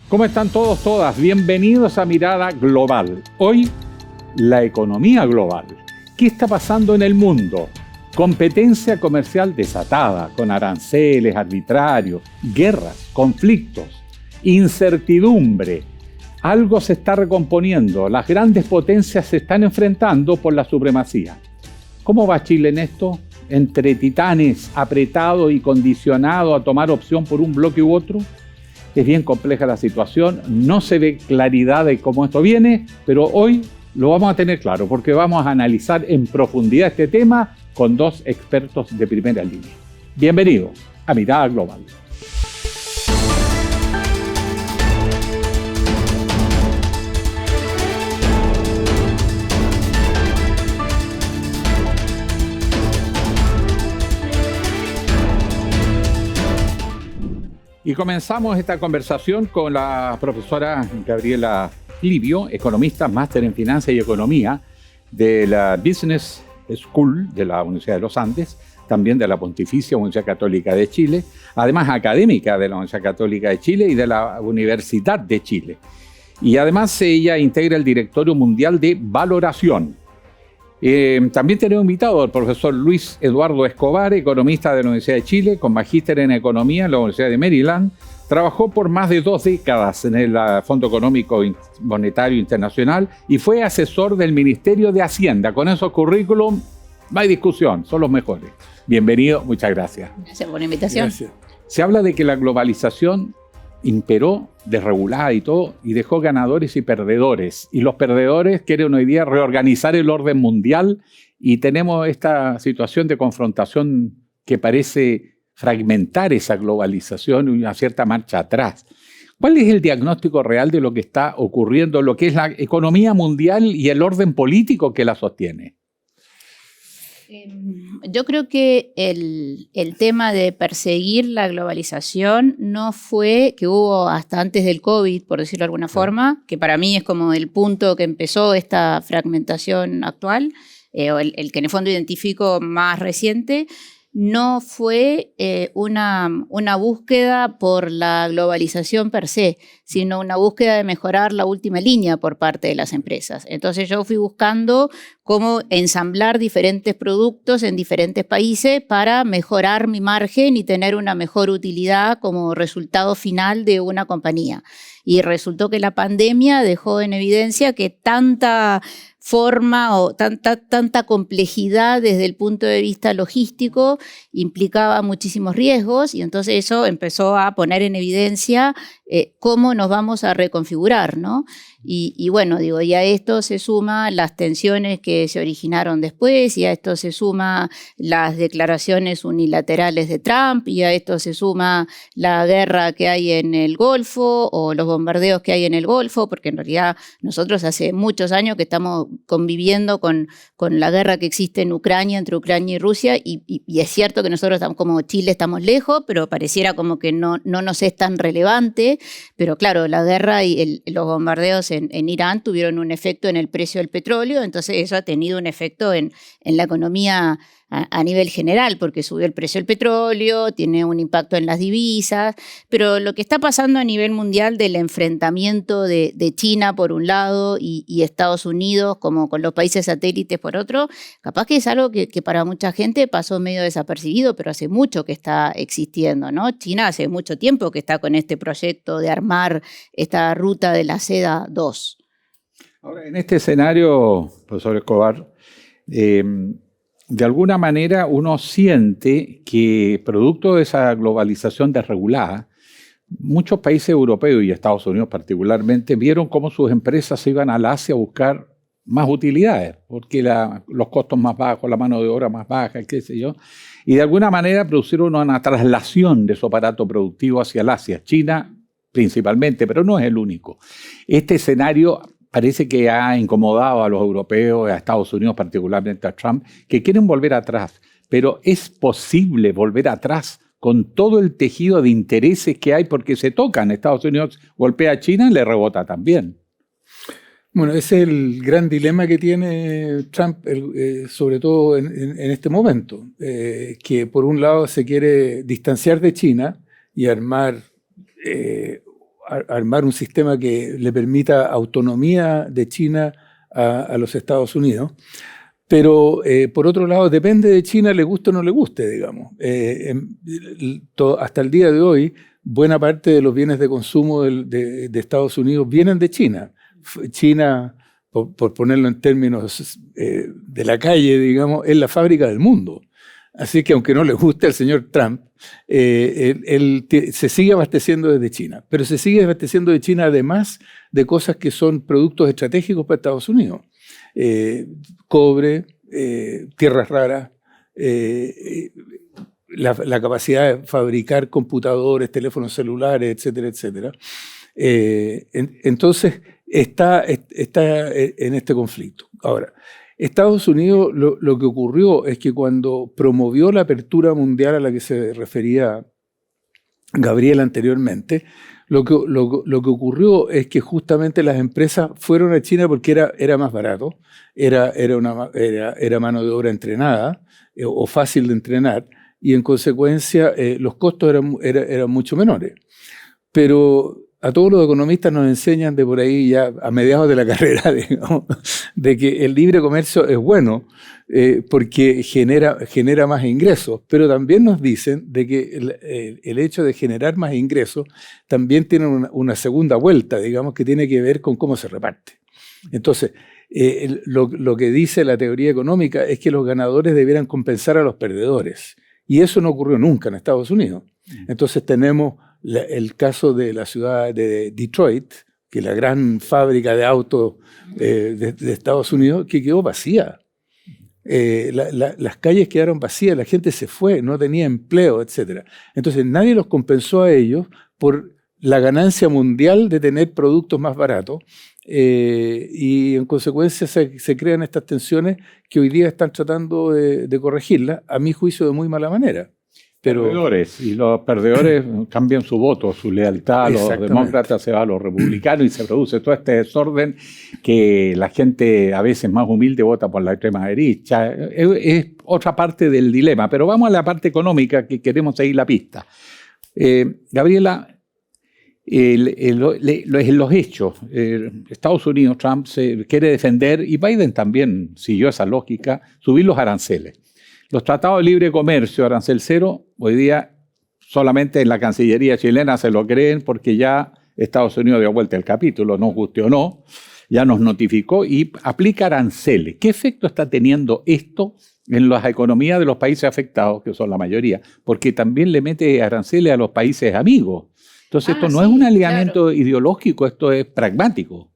¿Cómo están todos, todas? Bienvenidos a Mirada Global. Hoy, la economía global. ¿Qué está pasando en el mundo? Competencia comercial desatada, con aranceles arbitrarios, guerras, conflictos, incertidumbre. Algo se está recomponiendo. Las grandes potencias se están enfrentando por la supremacía. ¿Cómo va Chile en esto? Entre titanes, apretado y condicionado a tomar opción por un bloque u otro. Es bien compleja la situación, no se ve claridad de cómo esto viene, pero hoy lo vamos a tener claro porque vamos a analizar en profundidad este tema con dos expertos de primera línea. Bienvenidos a Mirada Global. Y comenzamos esta conversación con la profesora Gabriela Livio, economista, máster en Finanzas y Economía de la Business School de la Universidad de los Andes, también de la Pontificia Universidad Católica de Chile, además académica de la Universidad Católica de Chile y de la Universidad de Chile. Y además ella integra el Directorio Mundial de Valoración. También tenemos invitado al profesor Luis Eduardo Escobar, economista de la Universidad de Chile, con magíster en Economía en la Universidad de Maryland. Trabajó por más de 2 décadas en el Fondo Económico Monetario Internacional y fue asesor del Ministerio de Hacienda. Con esos currículum no hay discusión, son los mejores. Bienvenido, muchas gracias. Gracias por la invitación. Gracias. Se habla de que la globalización imperó, desregulada y todo, y dejó ganadores y perdedores. Y los perdedores quieren hoy día reorganizar el orden mundial y tenemos esta situación de confrontación que parece fragmentar esa globalización y una cierta marcha atrás. ¿Cuál es el diagnóstico real de lo que está ocurriendo, lo que es la economía mundial y el orden político que la sostiene? Yo creo que el tema de perseguir la globalización no fue que hubo hasta antes del COVID, por decirlo de alguna forma, que para mí es como el punto que empezó esta fragmentación actual, o el que en el fondo identifico más reciente. No fue una búsqueda por la globalización per se, sino una búsqueda de mejorar la última línea por parte de las empresas. Entonces yo fui buscando cómo ensamblar diferentes productos en diferentes países para mejorar mi margen y tener una mejor utilidad como resultado final de una compañía. Y resultó que la pandemia dejó en evidencia que tanta forma o tanta complejidad desde el punto de vista logístico implicaba muchísimos riesgos y entonces eso empezó a poner en evidencia cómo nos vamos a reconfigurar, ¿no? Y bueno, digo, y a esto se suma las tensiones que se originaron después, y a esto se suma las declaraciones unilaterales de Trump, y a esto se suma la guerra que hay en el Golfo o los bombardeos que hay en el Golfo, porque en realidad nosotros hace muchos años que estamos conviviendo con la guerra que existe en Ucrania, entre Ucrania y Rusia, y es cierto que nosotros como Chile estamos lejos, pero pareciera como que no nos es tan relevante, pero claro, la guerra y los bombardeos en Irán tuvieron un efecto en el precio del petróleo, entonces eso ha tenido un efecto en la economía a nivel general, porque subió el precio del petróleo, tiene un impacto en las divisas, pero lo que está pasando a nivel mundial del enfrentamiento de China por un lado y Estados Unidos como con los países satélites por otro, capaz que es algo que para mucha gente pasó medio desapercibido, pero hace mucho que está existiendo, ¿no? China hace mucho tiempo que está con este proyecto de armar esta ruta de la seda 2. Ahora, en este escenario, profesor Escobar, de alguna manera uno siente que producto de esa globalización desregulada, muchos países europeos y Estados Unidos particularmente vieron cómo sus empresas se iban al Asia a buscar más utilidades, porque los costos más bajos, la mano de obra más baja, qué sé yo, y de alguna manera produjeron una traslación de su aparato productivo hacia el Asia, China principalmente, pero no es el único. Este escenario parece que ha incomodado a los europeos, a Estados Unidos, particularmente a Trump, que quieren volver atrás. Pero es posible volver atrás con todo el tejido de intereses que hay porque se tocan. Estados Unidos golpea a China y le rebota también. Bueno, ese es el gran dilema que tiene Trump, sobre todo en este momento, que por un lado se quiere distanciar de China y armar armar un sistema que le permita autonomía de China a los Estados Unidos. Pero, por otro lado, depende de China, le guste o no le guste, digamos. Hasta el día de hoy, buena parte de los bienes de consumo de Estados Unidos vienen de China. China, por ponerlo en términos de la calle, digamos, es la fábrica del mundo. Así que aunque no le guste al señor Trump, él se sigue abasteciendo desde China. Pero se sigue abasteciendo de China además de cosas que son productos estratégicos para Estados Unidos. Cobre, tierras raras, la capacidad de fabricar computadores, teléfonos celulares, etcétera, etcétera. Entonces está en este conflicto. Ahora, Estados Unidos lo que ocurrió es que cuando promovió la apertura mundial a la que se refería Gabriel anteriormente, lo que ocurrió es que justamente las empresas fueron a China porque era más barato, era mano de obra entrenada o fácil de entrenar, y en consecuencia los costos eran mucho menores. Pero a todos los economistas nos enseñan de por ahí ya a mediados de la carrera, digamos, de que el libre comercio es bueno porque genera más ingresos, pero también nos dicen de que el hecho de generar más ingresos también tiene una segunda vuelta, digamos, que tiene que ver con cómo se reparte. Entonces, lo que dice la teoría económica es que los ganadores debieran compensar a los perdedores, y eso no ocurrió nunca en Estados Unidos. Entonces tenemos el caso de la ciudad de Detroit, que es la gran fábrica de autos de Estados Unidos, que quedó vacía. Las calles quedaron vacías, la gente se fue, no tenía empleo, etc. Entonces nadie los compensó a ellos por la ganancia mundial de tener productos más baratos, y en consecuencia se crean estas tensiones que hoy día están tratando de corregirlas, a mi juicio de muy mala manera. Perdedores, y los perdedores cambian su voto, su lealtad a los demócratas, se va a los republicanos y se produce todo este desorden que la gente a veces más humilde vota por la extrema derecha. Es otra parte del dilema, pero vamos a la parte económica que queremos seguir la pista. Gabriela, los hechos, Estados Unidos, Trump se quiere defender, y Biden también siguió esa lógica, subir los aranceles. Los tratados de libre comercio, arancel cero, hoy día solamente en la Cancillería chilena se lo creen porque ya Estados Unidos dio vuelta el capítulo, nos guste o no, ya nos notificó y aplica aranceles. ¿Qué efecto está teniendo esto en las economías de los países afectados, que son la mayoría? Porque también le mete aranceles a los países amigos. Entonces esto no es un alineamiento ideológico, esto es pragmático.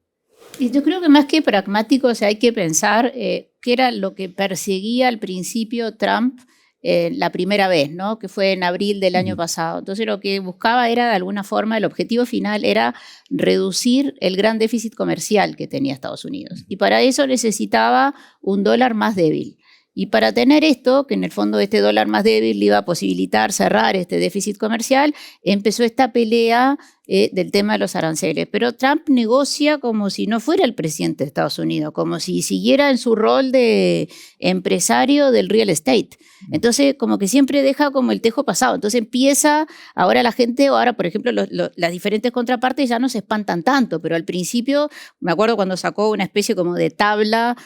Y yo creo que más que pragmático, o sea, hay que pensar qué era lo que perseguía al principio Trump la primera vez, ¿no? Que fue en abril del año pasado. Entonces lo que buscaba era, de alguna forma, el objetivo final era reducir el gran déficit comercial que tenía Estados Unidos. Y para eso necesitaba un dólar más débil. Y para tener esto, que en el fondo este dólar más débil le iba a posibilitar cerrar este déficit comercial, empezó esta pelea del tema de los aranceles. Pero Trump negocia como si no fuera el presidente de Estados Unidos, como si siguiera en su rol de empresario del real estate. Entonces, como que siempre deja como el tejo pasado. Entonces empieza, ahora la gente, ahora por ejemplo las diferentes contrapartes ya no se espantan tanto, pero al principio, me acuerdo cuando sacó una especie como de tabla,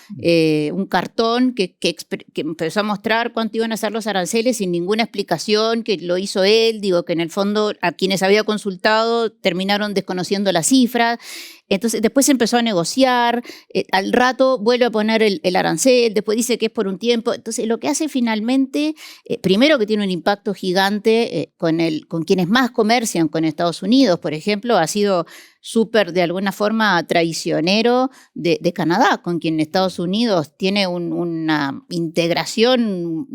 un cartón que empezó a mostrar cuánto iban a ser los aranceles sin ninguna explicación, que lo hizo él, digo que en el fondo a quienes había consultado terminaron desconociendo las cifras. Entonces después empezó a negociar, al rato vuelve a poner el arancel, después dice que es por un tiempo. Entonces lo que hace finalmente, primero que tiene un impacto gigante con quienes más comercian con Estados Unidos, por ejemplo, ha sido súper de alguna forma traicionero de Canadá, con quien Estados Unidos tiene una integración,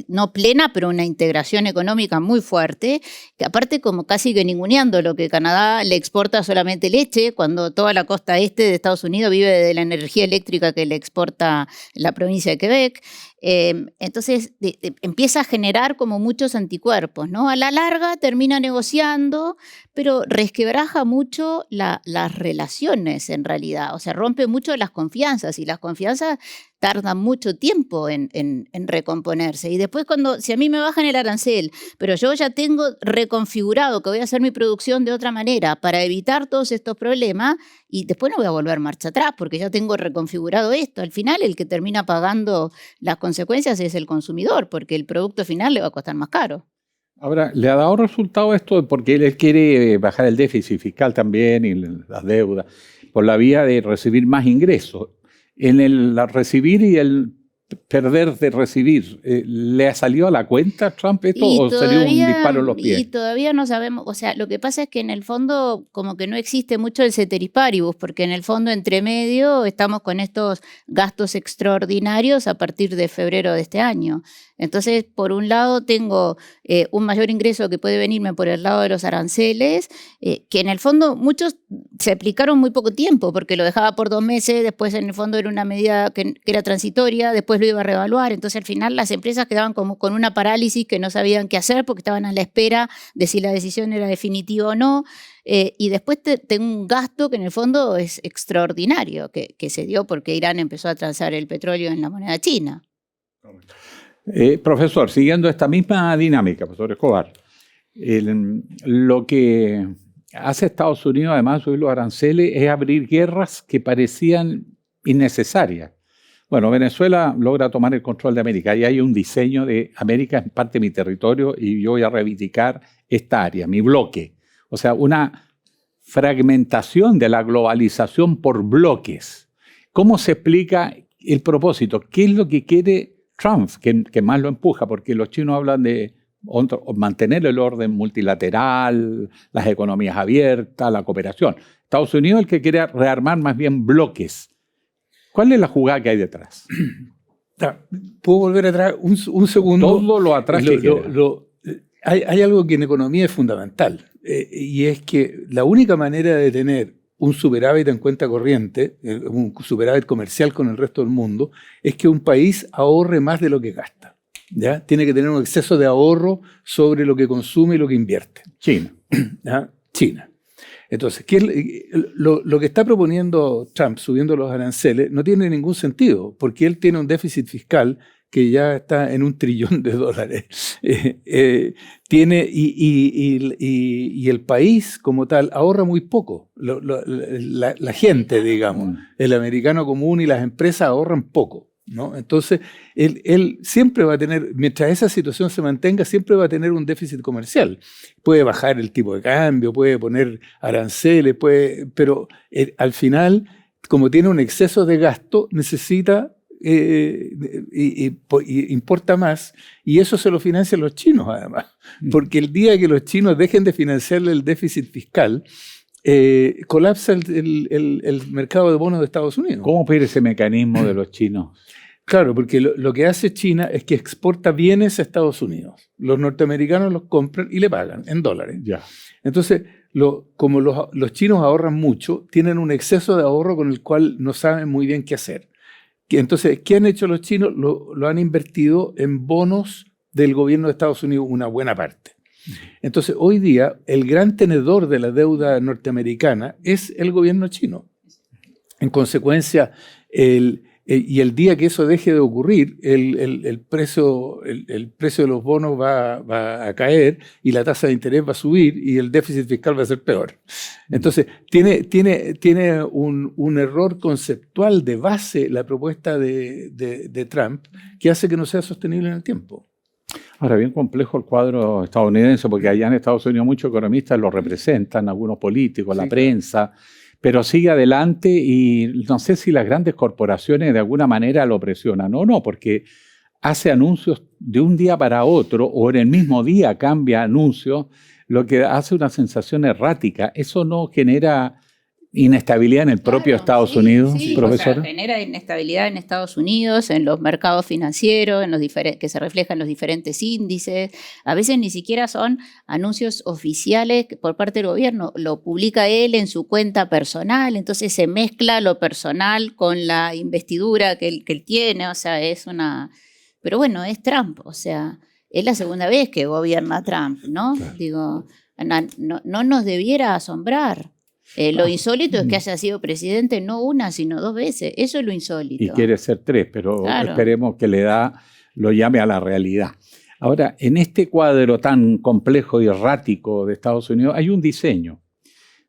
no plena, pero una integración económica muy fuerte, que aparte como casi que ninguneando lo que Canadá le exporta solamente leche, cuando toda la costa este de Estados Unidos vive de la energía eléctrica que le exporta la provincia de Quebec. Entonces empieza a generar como muchos anticuerpos, ¿no? A la larga termina negociando, pero resquebraja mucho las relaciones en realidad, o sea, rompe mucho las confianzas y las confianzas tardan mucho tiempo en recomponerse. Y después si a mí me bajan el arancel, pero yo ya tengo reconfigurado que voy a hacer mi producción de otra manera para evitar todos estos problemas, y después no voy a volver marcha atrás porque ya tengo reconfigurado esto. Al final el que termina pagando las consecuencias es el consumidor, porque el producto final le va a costar más caro. Ahora, ¿le ha dado resultado esto? Porque él quiere bajar el déficit fiscal también y las deudas por la vía de recibir más ingresos. En el recibir y el perder de recibir, ¿le ha salido a la cuenta a Trump esto o sería un disparo en los pies? Y todavía no sabemos, o sea, lo que pasa es que en el fondo como que no existe mucho el ceteris paribus, porque en el fondo entre medio estamos con estos gastos extraordinarios a partir de febrero de este año. Entonces, por un lado tengo un mayor ingreso que puede venirme por el lado de los aranceles, que en el fondo muchos se aplicaron muy poco tiempo, porque lo dejaba por 2 meses, después en el fondo era una medida que era transitoria, después lo iba a reevaluar. Entonces al final las empresas quedaban como con una parálisis que no sabían qué hacer porque estaban a la espera de si la decisión era definitiva o no. Y después tengo un gasto que en el fondo es extraordinario, que se dio porque Irán empezó a transar el petróleo en la moneda china. Profesor, siguiendo esta misma dinámica, profesor Escobar, lo que hace Estados Unidos, además de subir los aranceles, es abrir guerras que parecían innecesarias. Bueno, Venezuela logra tomar el control de América y hay un diseño de América es parte de mi territorio y yo voy a reivindicar esta área, mi bloque. O sea, una fragmentación de la globalización por bloques. ¿Cómo se explica el propósito? ¿Qué es lo que quiere Trump, que más lo empuja? Porque los chinos hablan de mantener el orden multilateral, las economías abiertas, la cooperación. Estados Unidos es el que quiere rearmar más bien bloques. ¿Cuál es la jugada que hay detrás? ¿Puedo volver atrás un segundo? Todo lo atrás que quiera. Hay algo que en economía es fundamental, y es que la única manera de tener un superávit en cuenta corriente, un superávit comercial con el resto del mundo, es que un país ahorre más de lo que gasta. ¿Ya? Tiene que tener un exceso de ahorro sobre lo que consume y lo que invierte. China. ¿Ya? China. Entonces, lo que está proponiendo Trump subiendo los aranceles no tiene ningún sentido, porque él tiene un déficit fiscal que ya está en $1 trillón. Y el país como tal ahorra muy poco. La gente, digamos, el americano común y las empresas ahorran poco, ¿no? Entonces, él siempre va a tener, mientras esa situación se mantenga, siempre va a tener un déficit comercial. Puede bajar el tipo de cambio, puede poner aranceles, pero al final, como tiene un exceso de gasto, necesita importa más, y eso se lo financian los chinos además, porque el día que los chinos dejen de financiarle el déficit fiscal, colapsa el mercado de bonos de Estados Unidos. ¿Cómo opera ese mecanismo de los chinos? Claro, porque lo que hace China es que exporta bienes a Estados Unidos. Los norteamericanos los compran y le pagan en dólares. Ya. Entonces, como los chinos ahorran mucho, tienen un exceso de ahorro con el cual no saben muy bien qué hacer. Entonces, ¿qué han hecho los chinos? Lo han invertido en bonos del gobierno de Estados Unidos, una buena parte. Entonces, hoy día, el gran tenedor de la deuda norteamericana es el gobierno chino. En consecuencia, y el día que eso deje de ocurrir, el precio de los bonos va a caer y la tasa de interés va a subir y el déficit fiscal va a ser peor. Entonces, tiene un error conceptual de base la propuesta de Trump que hace que no sea sostenible en el tiempo. Ahora, bien complejo el cuadro estadounidense, porque allá en Estados Unidos muchos economistas lo representan, algunos políticos, la prensa, pero sigue adelante y no sé si las grandes corporaciones de alguna manera lo presionan o no, porque hace anuncios de un día para otro o en el mismo día cambia anuncios, lo que hace una sensación errática. ¿Eso no genera inestabilidad en el propio Estados Unidos, profesora? O sea, genera inestabilidad en Estados Unidos, en los mercados financieros, que se reflejan en los diferentes índices. A veces ni siquiera son anuncios oficiales por parte del gobierno, lo publica él en su cuenta personal, entonces se mezcla lo personal con la investidura que él tiene, o sea, es una pero bueno, es Trump, o sea, es la segunda vez que gobierna Trump, ¿no? Claro. Digo, no nos debiera asombrar. Lo insólito es que haya sido presidente no una, sino 2 veces. Eso es lo insólito. Y quiere ser 3, pero Claro. esperemos que lo llame a la realidad. Ahora, en este cuadro tan complejo y errático de Estados Unidos hay un diseño: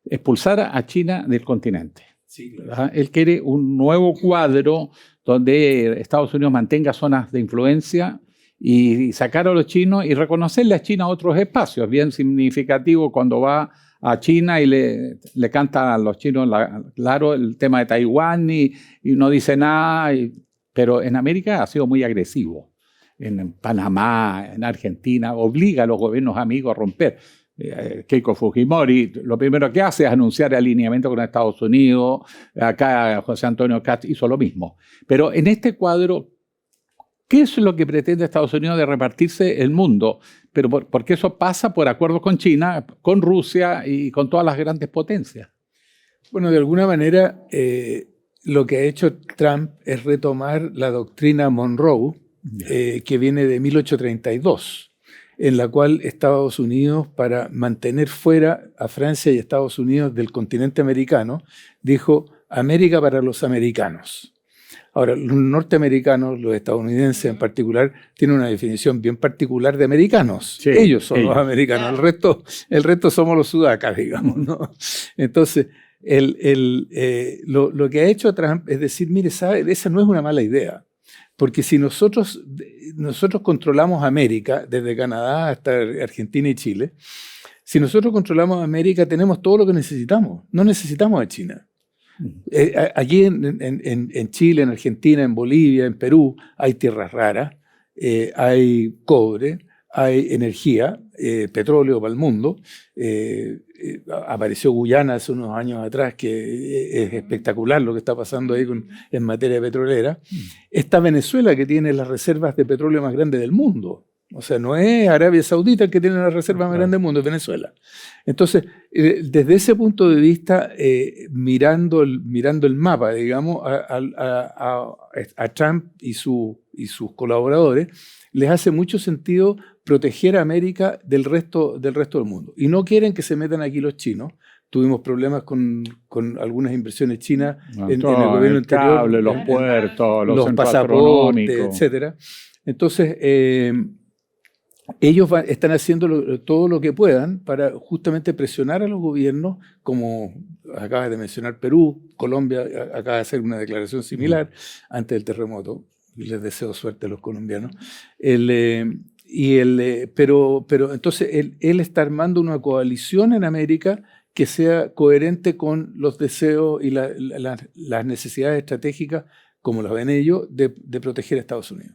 expulsar a China del continente. Sí, claro. ¿Verdad? Él quiere un nuevo cuadro donde Estados Unidos mantenga zonas de influencia y sacar a los chinos y reconocerle a China otros espacios. Bien significativo cuando va a China y le canta a los chinos, claro, el tema de Taiwán y no dice nada, pero en América ha sido muy agresivo. En Panamá, en Argentina, obliga a los gobiernos amigos a romper. Keiko Fujimori lo primero que hace es anunciar alineamiento con Estados Unidos. Acá José Antonio Kast hizo lo mismo. Pero en este cuadro, ¿qué es lo que pretende Estados Unidos de repartirse el mundo? Pero porque eso pasa por acuerdos con China, con Rusia y con todas las grandes potencias. Bueno, de alguna manera lo que ha hecho Trump es retomar la doctrina Monroe, que viene de 1832, en la cual Estados Unidos, para mantener fuera a Francia y Estados Unidos del continente americano, dijo América para los americanos. Ahora, los norteamericanos, los estadounidenses en particular, tienen una definición bien particular de americanos. Sí, ellos son los americanos, el resto somos los sudacas, digamos, ¿no? Entonces, lo que ha hecho Trump es decir, mire, ¿sabe? Esa no es una mala idea. Porque si nosotros controlamos América, desde Canadá hasta Argentina y Chile, si nosotros controlamos América, tenemos todo lo que necesitamos. No necesitamos a China. Allí en Chile, en Argentina, en Bolivia, en Perú, hay tierras raras, hay cobre, hay energía, petróleo para el mundo. Apareció Guyana hace unos años atrás, que es espectacular lo que está pasando ahí en materia petrolera. Está Venezuela, que tiene las reservas de petróleo más grandes del mundo. O sea, no es Arabia Saudita el que tiene las reservas más grandes del mundo, es Venezuela. Entonces, desde ese punto de vista, mirando el mapa, digamos, a Trump y sus colaboradores, les hace mucho sentido proteger a América del resto del mundo. Y no quieren que se metan aquí los chinos. Tuvimos problemas con algunas inversiones chinas en el gobierno anterior. Cable, los puertos, los pasaportes, etc. Entonces, ellos están haciendo todo lo que puedan para justamente presionar a los gobiernos, como acabas de mencionar Perú, Colombia acaba de hacer una declaración similar antes del terremoto. Les deseo suerte a los colombianos. Pero entonces él está armando una coalición en América que sea coherente con los deseos y las necesidades estratégicas, como las ven ellos, de proteger a Estados Unidos.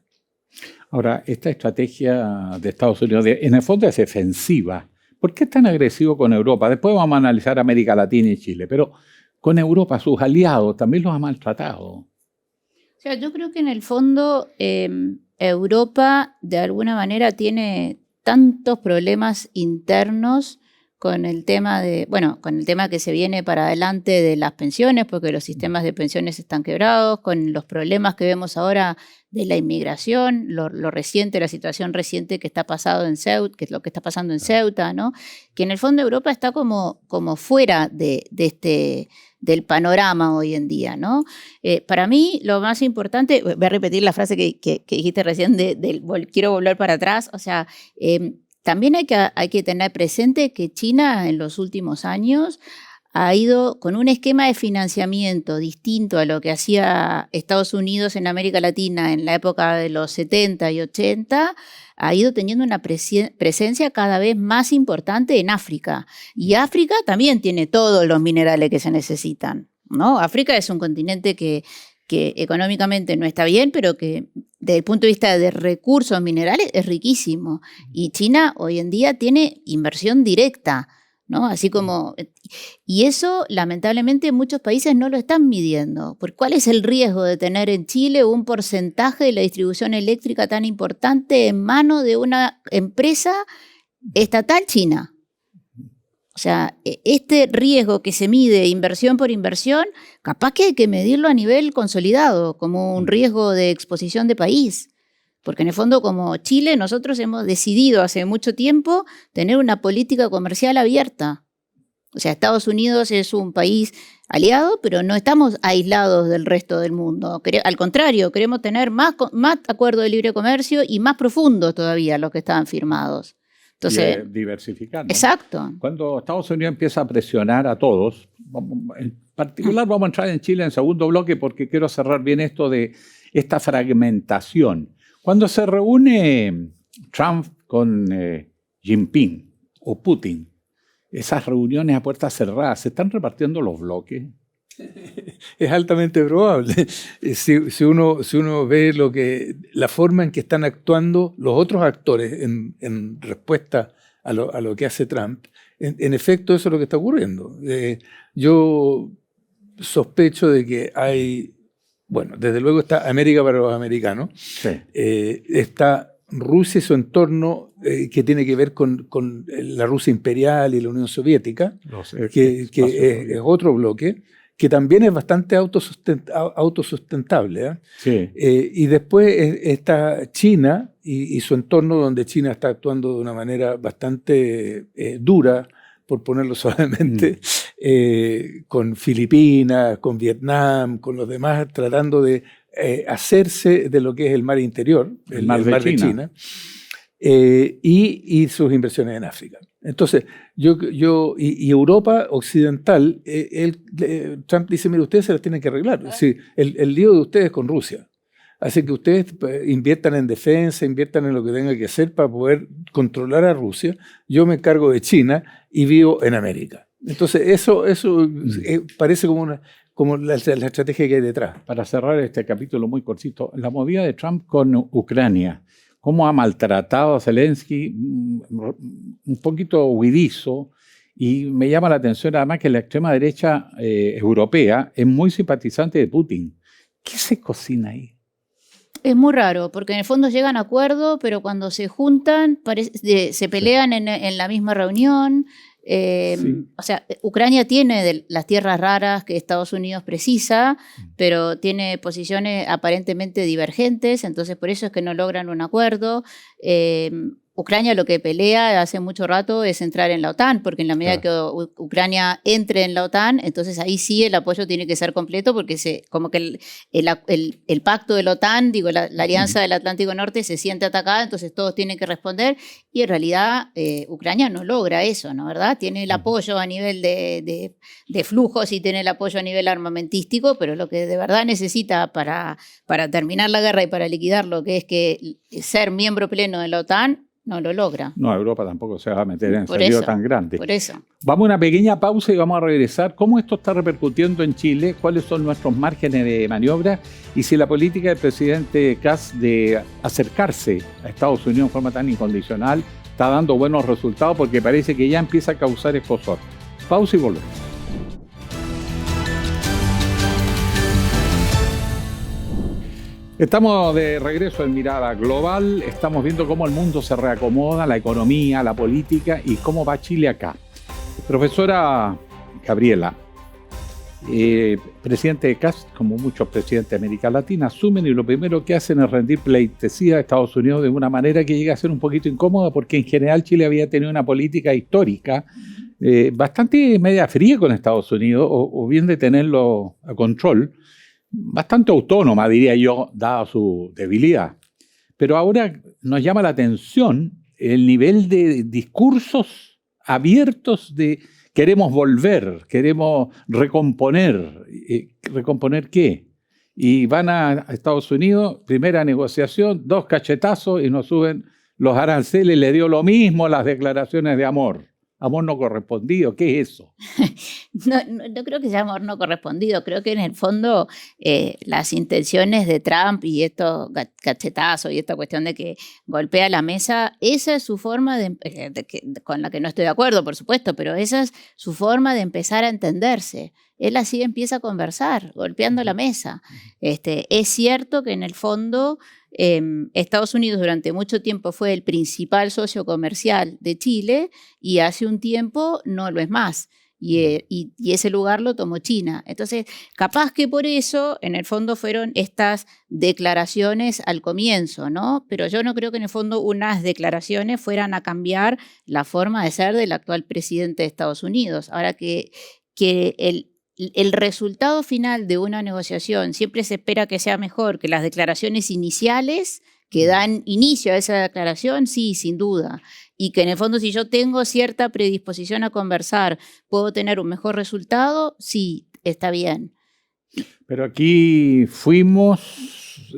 Ahora, esta estrategia de Estados Unidos, en el fondo es defensiva. ¿Por qué es tan agresivo con Europa? Después vamos a analizar América Latina y Chile, pero con Europa, sus aliados, también los ha maltratado. O sea, yo creo que en el fondo Europa de alguna manera tiene tantos problemas internos con el tema que se viene para adelante de las pensiones, porque los sistemas de pensiones están quebrados, con los problemas que vemos ahora de la inmigración, lo reciente, la situación reciente que está pasando en Ceuta, que es lo que está pasando en Ceuta, ¿no? Que en el fondo Europa está como fuera del panorama hoy en día, ¿no? Para mí lo más importante, voy a repetir la frase que dijiste recién quiero volver para atrás, o sea, también hay que tener presente que China en los últimos años ha ido con un esquema de financiamiento distinto a lo que hacía Estados Unidos en América Latina en la época de los 70 y 80, ha ido teniendo una presencia cada vez más importante en África. Y África también tiene todos los minerales que se necesitan, ¿no? África es un continente que económicamente no está bien, pero que desde el punto de vista de recursos minerales es riquísimo. Y China hoy en día tiene inversión directa, ¿no? Así como, y eso lamentablemente muchos países no lo están midiendo. ¿Cuál es el riesgo de tener en Chile un porcentaje de la distribución eléctrica tan importante en manos de una empresa estatal china? O sea, este riesgo que se mide inversión por inversión, capaz que hay que medirlo a nivel consolidado, como un riesgo de exposición de país. Porque en el fondo, como Chile, nosotros hemos decidido hace mucho tiempo tener una política comercial abierta. O sea, Estados Unidos es un país aliado, pero no estamos aislados del resto del mundo. Al contrario, queremos tener más acuerdos de libre comercio y más profundos todavía los que estaban firmados. Entonces, diversificar, ¿no? Exacto. Cuando Estados Unidos empieza a presionar a todos, en particular vamos a entrar en Chile en segundo bloque porque quiero cerrar bien esto de esta fragmentación. Cuando se reúne Trump con Jinping o Putin, esas reuniones a puertas cerradas, ¿se están repartiendo los bloques? Es altamente probable. Si uno ve la forma en que están actuando los otros actores en respuesta a lo que hace Trump, en efecto eso es lo que está ocurriendo. Yo sospecho de que hay, bueno, desde luego está América para los americanos, Sí. está Rusia y su entorno que tiene que ver con la Rusia imperial y la Unión Soviética, que es otro bloque, que también es bastante autosustentable. Sí. Y después está China y su entorno, donde China está actuando de una manera bastante dura, por ponerlo suavemente, con Filipinas, con Vietnam, con los demás, tratando de hacerse de lo que es el mar interior, el mar de China, y sus inversiones en África. Entonces, y Europa occidental, Trump dice, mire, ustedes se las tienen que arreglar. Sí, el lío de ustedes es con Rusia. Así que ustedes inviertan en defensa, inviertan en lo que tengan que hacer para poder controlar a Rusia. Yo me encargo de China y vivo en América. Entonces, eso parece como la estrategia que hay detrás. Para cerrar este capítulo muy cortito, la movida de Trump con Ucrania, cómo ha maltratado a Zelensky, un poquito huidizo, y me llama la atención además que la extrema derecha europea es muy simpatizante de Putin. ¿Qué se cocina ahí? Es muy raro, porque en el fondo llegan a acuerdo, pero cuando se juntan se pelean en la misma reunión. Sí. O sea, Ucrania tiene las tierras raras que Estados Unidos precisa, pero tiene posiciones aparentemente divergentes, entonces por eso es que no logran un acuerdo. Ucrania lo que pelea hace mucho rato es entrar en la OTAN, porque en la medida que Ucrania entre en la OTAN, entonces ahí sí el apoyo tiene que ser completo, porque como que el pacto de la OTAN, digo, la Alianza del Atlántico Norte se siente atacada, entonces todos tienen que responder, y en realidad Ucrania no logra eso, ¿no? ¿Verdad? Tiene el apoyo a nivel de flujos y tiene el apoyo a nivel armamentístico, pero lo que de verdad necesita para terminar la guerra y para liquidarlo, que es que ser miembro pleno de la OTAN, no lo logra. No, Europa tampoco se va a meter en ese lío tan grande. Por eso. Vamos a una pequeña pausa y vamos a regresar. ¿Cómo esto está repercutiendo en Chile? ¿Cuáles son nuestros márgenes de maniobra? Y si la política del presidente Kast de acercarse a Estados Unidos en forma tan incondicional está dando buenos resultados, porque parece que ya empieza a causar escozor. Pausa y volvemos. Estamos de regreso en Mirada Global. Estamos viendo cómo el mundo se reacomoda, la economía, la política y cómo va Chile acá. Profesora Gabriela, presidente de Kast, como muchos presidentes de América Latina, asumen y lo primero que hacen es rendir pleitesía a Estados Unidos de una manera que llega a ser un poquito incómoda, porque en general Chile había tenido una política histórica bastante media fría con Estados Unidos, o bien de tenerlo a control, bastante autónoma, diría yo, dada su debilidad. Pero ahora nos llama la atención el nivel de discursos abiertos de queremos volver, queremos recomponer. ¿Recomponer qué? Y van a Estados Unidos, primera negociación, 2 cachetazos y nos suben los aranceles, le dio lo mismo las declaraciones de amor. Amor no correspondido, ¿qué es eso? No creo que sea amor no correspondido, creo que en el fondo las intenciones de Trump y estos cachetazos y esta cuestión de que golpea la mesa, esa es su forma con la que no estoy de acuerdo, por supuesto, pero esa es su forma de empezar a entenderse. Él así empieza a conversar, golpeando la mesa. Es cierto que en el fondo Estados Unidos durante mucho tiempo fue el principal socio comercial de Chile y hace un tiempo no lo es más. y ese lugar lo tomó China. Entonces, capaz que por eso, en el fondo, fueron estas declaraciones al comienzo, ¿no? Pero yo no creo que en el fondo unas declaraciones fueran a cambiar la forma de ser del actual presidente de Estados Unidos. Ahora que el resultado final de una negociación siempre se espera que sea mejor que las declaraciones iniciales que dan inicio a esa declaración, sí, sin duda. Y que en el fondo, si yo tengo cierta predisposición a conversar, ¿puedo tener un mejor resultado? Sí, está bien. Pero aquí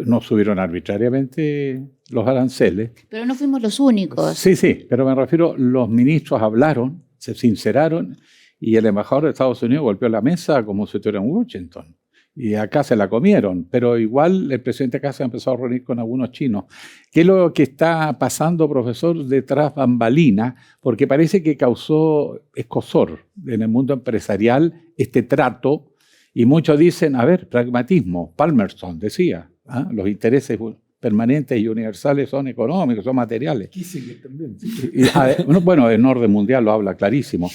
nos subieron arbitrariamente los aranceles. Pero no fuimos los únicos. Sí, pero me refiero, los ministros hablaron, se sinceraron, y el embajador de Estados Unidos golpeó la mesa como si estuviera en Washington. Y acá se la comieron, pero igual el presidente acá se ha empezado a reunir con algunos chinos. ¿Qué es lo que está pasando, profesor, detrás bambalina? Porque parece que causó escozor en el mundo empresarial este trato, y muchos dicen, a ver, pragmatismo. Palmerston decía, los intereses permanentes y universales son económicos, son materiales. Kissinger también. Bueno, el orden mundial lo habla clarísimo.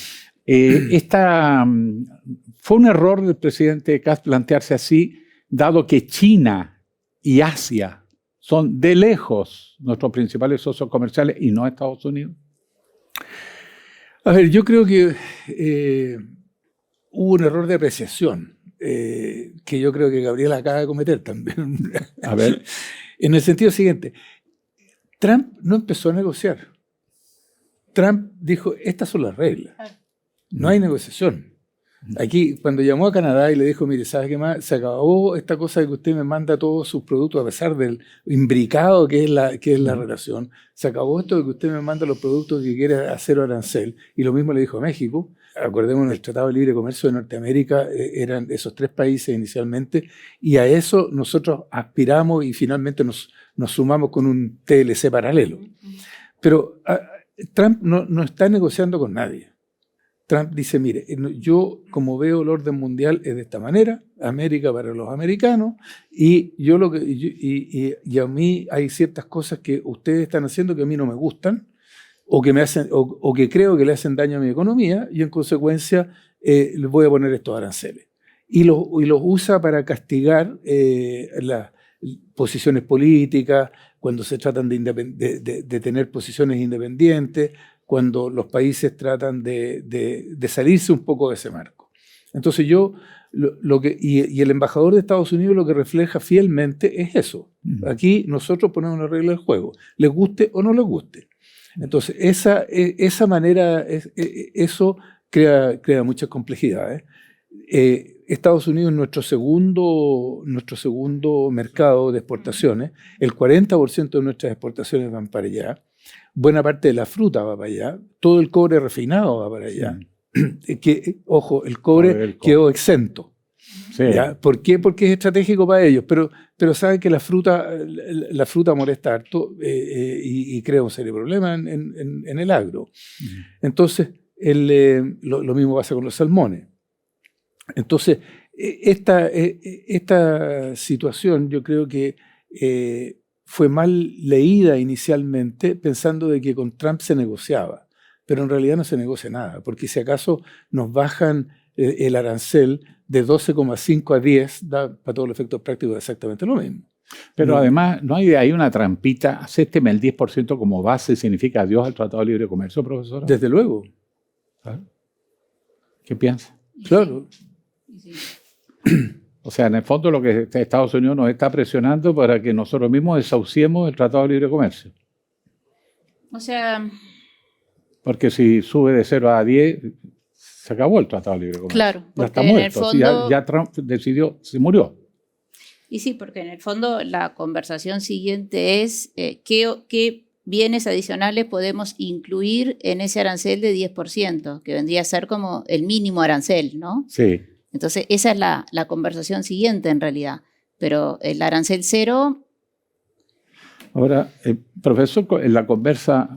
Fue un error del presidente Kass plantearse así, dado que China y Asia son de lejos nuestros principales socios comerciales y no Estados Unidos. A ver, yo creo que hubo un error de apreciación que yo creo que Gabriela acaba de cometer también. A ver. En el sentido siguiente, Trump no empezó a negociar. Trump dijo, estas son las reglas. No hay negociación. Aquí, cuando llamó a Canadá y le dijo, mire, ¿sabes qué más? Se acabó esta cosa de que usted me manda todos sus productos, a pesar del imbricado que es la relación. Se acabó esto de que usted me manda los productos que quiere a cero arancel. Y lo mismo le dijo a México. Acordémonos, el Tratado de Libre Comercio de Norteamérica eran esos 3 países inicialmente, y a eso nosotros aspiramos y finalmente nos sumamos con un TLC paralelo. Pero Trump no está negociando con nadie. Trump dice, mire, yo como veo el orden mundial es de esta manera, América para los americanos, y a mí hay ciertas cosas que ustedes están haciendo que a mí no me gustan, o que me hacen, o que creo que le hacen daño a mi economía, y en consecuencia les voy a poner estos aranceles. Y los usa para castigar las posiciones políticas, cuando se tratan de tener posiciones independientes, cuando los países tratan de salirse un poco de ese marco. Entonces y el embajador de Estados Unidos lo que refleja fielmente es eso. Aquí nosotros ponemos una regla del juego, les guste o no les guste. Entonces esa manera, eso crea muchas complejidades. Estados Unidos es nuestro segundo mercado de exportaciones. El 40% de nuestras exportaciones van para allá. Buena parte de la fruta va para allá, todo el cobre refinado va para allá. Ojo, el cobre quedó exento. Sí. ¿Por qué? Porque es estratégico para ellos, pero saben que la fruta molesta harto y crea un serio problema en el agro. Entonces, lo mismo pasa con los salmones. Entonces, esta situación yo creo que fue mal leída inicialmente, pensando de que con Trump se negociaba, pero en realidad no se negocia nada, porque si acaso nos bajan el arancel de 12,5 a 10, da para todos los efectos prácticos exactamente lo mismo. Pero además, ¿no hay una trampita? Acépteme el 10% como base, ¿significa adiós al Tratado de Libre Comercio, profesora? Desde luego. ¿Claro? ¿Qué piensa? Claro. Sí. O sea, en el fondo lo que Estados Unidos nos está presionando para que nosotros mismos desahuciemos el Tratado de Libre Comercio. O sea... Porque si sube de 0 a 10, se acabó el Tratado de Libre Comercio. Claro, ya está muerto. Fondo... ya Trump decidió, se murió. Y sí, porque en el fondo la conversación siguiente es qué bienes adicionales podemos incluir en ese arancel de 10%, que vendría a ser como el mínimo arancel, ¿no? Sí. Entonces, esa es la conversación siguiente en realidad. Pero el arancel cero... Ahora, profesor, en la conversa,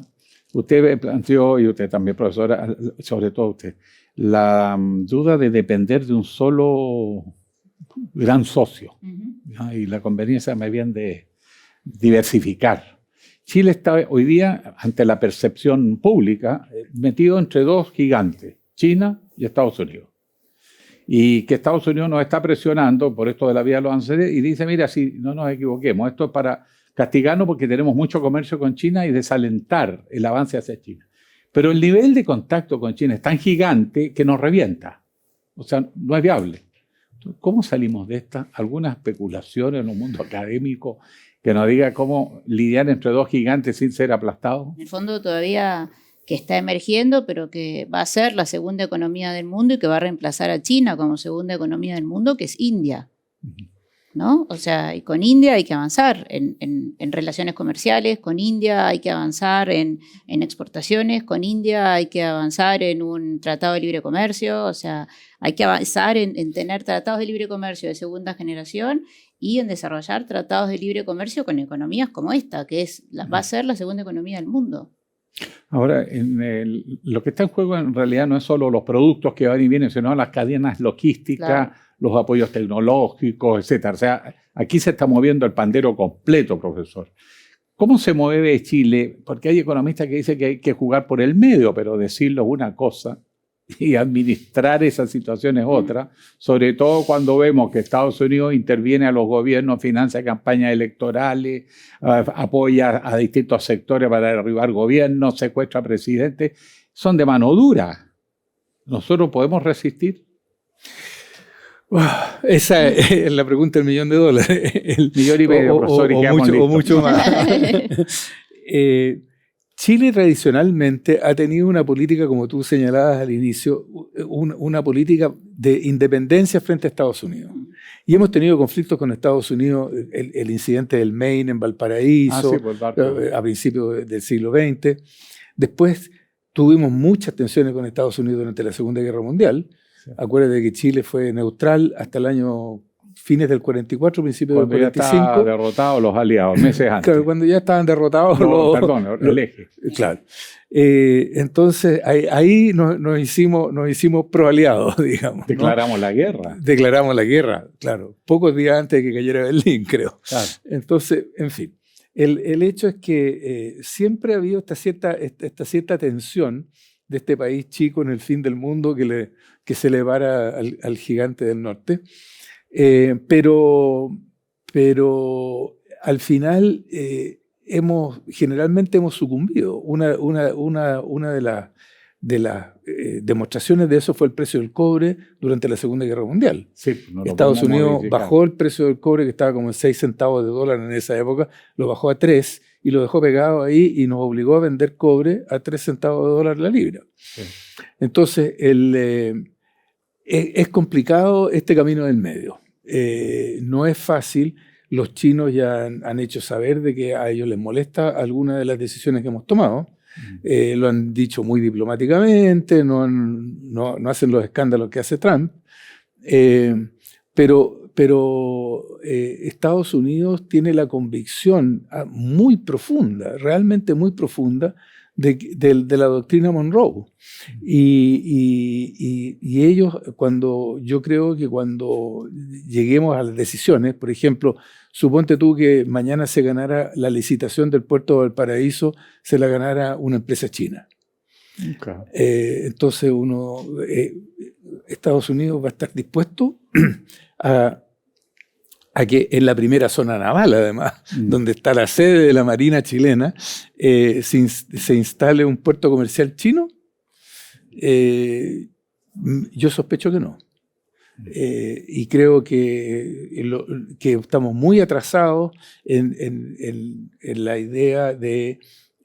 usted planteó, y usted también, profesora, sobre todo usted, la duda de depender de un solo gran socio, ¿no? Y la conveniencia más bien de diversificar. Chile está hoy día, ante la percepción pública, metido entre 2 gigantes, China y Estados Unidos. Y que Estados Unidos nos está presionando por esto de la vía de los aranceles y dice, mira, si no nos equivoquemos, esto es para castigarnos porque tenemos mucho comercio con China y desalentar el avance hacia China. Pero el nivel de contacto con China es tan gigante que nos revienta. O sea, no es viable. Entonces, ¿cómo salimos de esta? ¿Alguna especulación en un mundo académico que nos diga cómo lidiar entre dos gigantes sin ser aplastados? En el fondo todavía que está emergiendo, pero que va a ser la segunda economía del mundo y que va a reemplazar a China como segunda economía del mundo, que es India, ¿no? O sea, y con India hay que avanzar en relaciones comerciales, con India hay que avanzar en exportaciones, con India hay que avanzar en un tratado de libre comercio, o sea, hay que avanzar en tener tratados de libre comercio de segunda generación y en desarrollar tratados de libre comercio con economías como esta, que va a ser la segunda economía del mundo. Ahora, lo que está en juego en realidad no es solo los productos que van y vienen, sino las cadenas logísticas, claro, los apoyos tecnológicos, etc. O sea, aquí se está moviendo el pandero completo, profesor. ¿Cómo se mueve Chile? Porque hay economistas que dicen que hay que jugar por el medio, pero decirlo es una cosa y administrar esa situación es otra, sobre todo cuando vemos que Estados Unidos interviene a los gobiernos, financia campañas electorales, apoya a distintos sectores para derribar gobiernos, secuestra presidentes, son de mano dura. ¿Nosotros podemos resistir? Esa es la pregunta del $1.000.000. El $1.500.000, profesor, o mucho más. Chile tradicionalmente ha tenido una política, como tú señalabas al inicio, una política de independencia frente a Estados Unidos. Y hemos tenido conflictos con Estados Unidos, el incidente del Maine en Valparaíso, a principios del siglo XX. Después tuvimos muchas tensiones con Estados Unidos durante la Segunda Guerra Mundial. Sí. Acuérdate que Chile fue neutral hasta el año fines del 44, principios del 45. Cuando ya estaban derrotados los aliados, meses antes. Claro, cuando ya estaban derrotados el eje. Claro. Entonces, ahí nos hicimos proaliados, digamos. Declaramos, ¿no?, la guerra. Declaramos la guerra, claro. Pocos días antes de que cayera Berlín, creo. Claro. Entonces, en fin. El hecho es que siempre ha habido esta cierta tensión de este país chico en el fin del mundo que se elevara al gigante del norte. Pero al final generalmente hemos sucumbido. Una de las demostraciones de eso fue el precio del cobre durante la Segunda Guerra Mundial. Sí, Estados Unidos bajó el precio del cobre, que estaba como en 6 centavos de dólar en esa época, lo bajó a 3 y lo dejó pegado ahí y nos obligó a vender cobre a 3 centavos de dólar la libra. Sí. Entonces, es complicado este camino del medio. No es fácil. Los chinos ya han hecho saber de que a ellos les molesta alguna de las decisiones que hemos tomado. Lo han dicho muy diplomáticamente, no hacen los escándalos que hace Trump. Pero Estados Unidos tiene la convicción muy profunda, realmente muy profunda, de la doctrina Monroe. Y ellos, yo creo que cuando lleguemos a las decisiones, por ejemplo, suponte tú que mañana se ganara la licitación del puerto de Valparaíso, se la ganara una empresa china. Okay. Entonces Estados Unidos va a estar dispuesto a que en la primera zona naval, además, donde está la sede de la Marina chilena, se instale un puerto comercial chino. Yo sospecho que no. Y creo que estamos muy atrasados en la idea de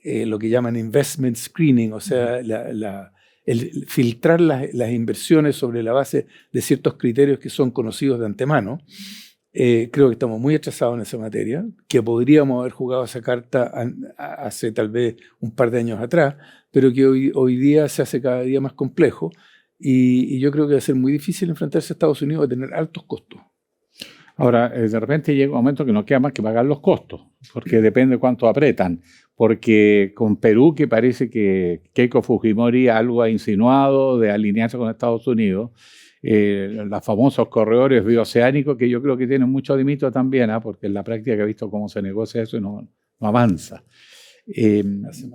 lo que llaman investment screening, o sea, el filtrar las inversiones sobre la base de ciertos criterios que son conocidos de antemano. Creo que estamos muy atrasados en esa materia, que podríamos haber jugado esa carta hace tal vez un par de años atrás, pero que hoy día se hace cada día más complejo y yo creo que va a ser muy difícil enfrentarse a Estados Unidos a tener altos costos. Ahora, de repente llega un momento que no queda más que pagar los costos, porque depende de cuánto apretan. Porque con Perú, que parece que Keiko Fujimori algo ha insinuado de alinearse con Estados Unidos, los famosos corredores bioceánicos, que yo creo que tienen mucho de mito también, porque en la práctica he visto cómo se negocia eso y no avanza.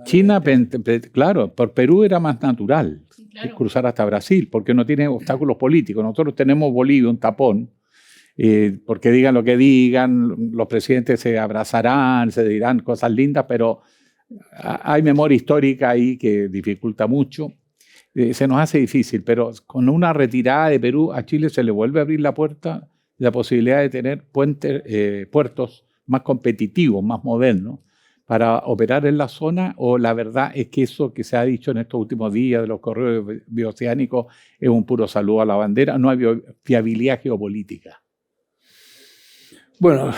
China, claro, por Perú era más natural cruzar hasta Brasil, porque no tiene obstáculos políticos. Nosotros tenemos Bolivia, un tapón, porque digan lo que digan, los presidentes se abrazarán, se dirán cosas lindas, pero hay memoria histórica ahí que dificulta mucho. Se nos hace difícil, pero con una retirada de Perú a Chile se le vuelve a abrir la puerta, la posibilidad de tener puertos más competitivos, más modernos, para operar en la zona. O la verdad es que eso que se ha dicho en estos últimos días de los corredores bioceánicos es un puro saludo a la bandera, no hay viabilidad geopolítica. Bueno,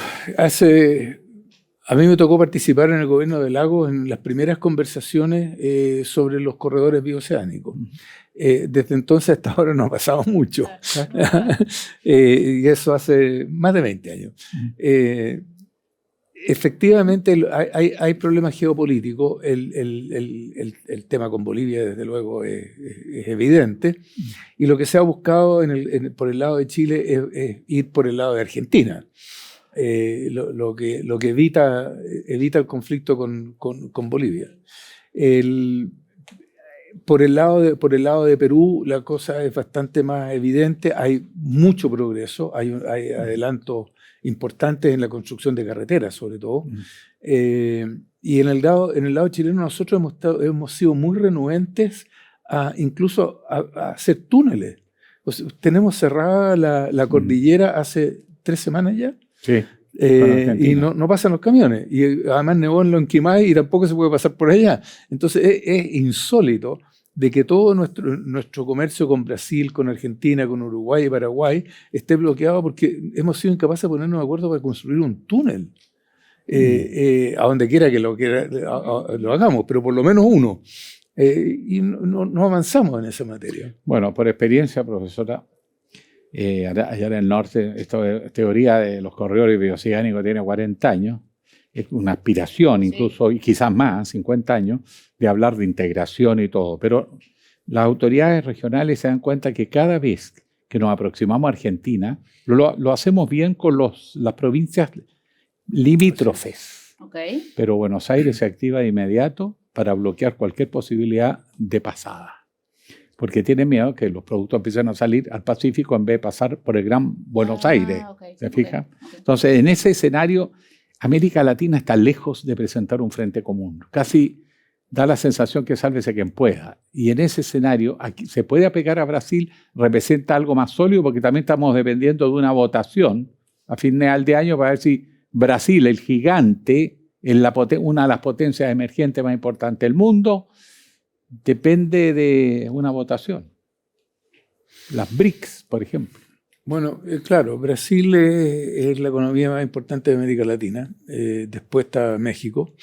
a mí me tocó participar en el gobierno de Lagos en las primeras conversaciones sobre los corredores bioceánicos. Desde entonces hasta ahora no ha pasado mucho. Y eso hace más de 20 años. Efectivamente hay problemas geopolíticos. El tema con Bolivia, desde luego, es evidente. Y lo que se ha buscado por el lado de Chile es ir por el lado de Argentina. Lo que evita el conflicto con Bolivia. Por el lado de Perú la cosa es bastante más evidente. Hay mucho progreso, hay adelantos importantes en la construcción de carreteras, sobre todo. Y en el lado chileno nosotros hemos sido muy renuentes incluso a hacer túneles. O sea, tenemos cerrada la cordillera hace 3 semanas ya. Sí. Y no pasan los camiones. Y además nevó en Lonquimay y tampoco se puede pasar por allá. Entonces es insólito de que todo nuestro comercio con Brasil, con Argentina, con Uruguay y Paraguay esté bloqueado porque hemos sido incapaces de ponernos de acuerdo para construir un túnel. A donde quiera que lo hagamos, pero por lo menos uno. Y no avanzamos en esa materia. Bueno, por experiencia, profesora, allá en el norte, esta teoría de los corredores bioceánicos tiene 40 años, es una aspiración incluso, y quizás más, 50 años, de hablar de integración y todo, pero las autoridades regionales se dan cuenta que cada vez que nos aproximamos a Argentina, lo hacemos bien con las provincias limítrofes, pero Buenos Aires se activa de inmediato para bloquear cualquier posibilidad de pasada. Porque tiene miedo que los productos empiecen a salir al Pacífico en vez de pasar por el Gran Buenos Aires. ¿Se fija? Entonces, en ese escenario, América Latina está lejos de presentar un frente común. Casi da la sensación que sálvese quien pueda. Y en ese escenario, aquí se puede apegar a Brasil, representa algo más sólido, porque también estamos dependiendo de una votación a final de año para ver si Brasil, el gigante, una de las potencias emergentes más importantes del mundo, depende de una votación. Las BRICS, por ejemplo. Bueno, claro, Brasil es la economía más importante de América Latina. Después está México.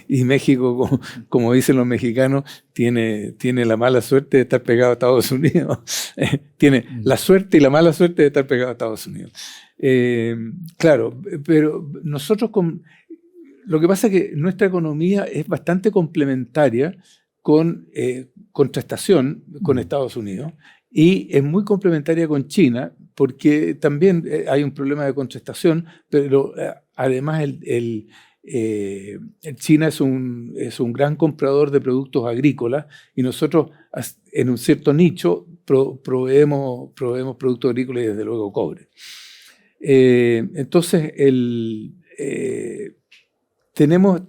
Y México, como dicen los mexicanos, tiene la mala suerte de estar pegado a Estados Unidos. Tiene la suerte y la mala suerte de estar pegado a Estados Unidos. Claro, pero nosotros lo que pasa es que nuestra economía es bastante complementaria con contrastación con Estados Unidos y es muy complementaria con China porque también hay un problema de contrastación, pero además China es un gran comprador de productos agrícolas y nosotros en un cierto nicho proveemos productos agrícolas y desde luego cobre. Entonces tenemos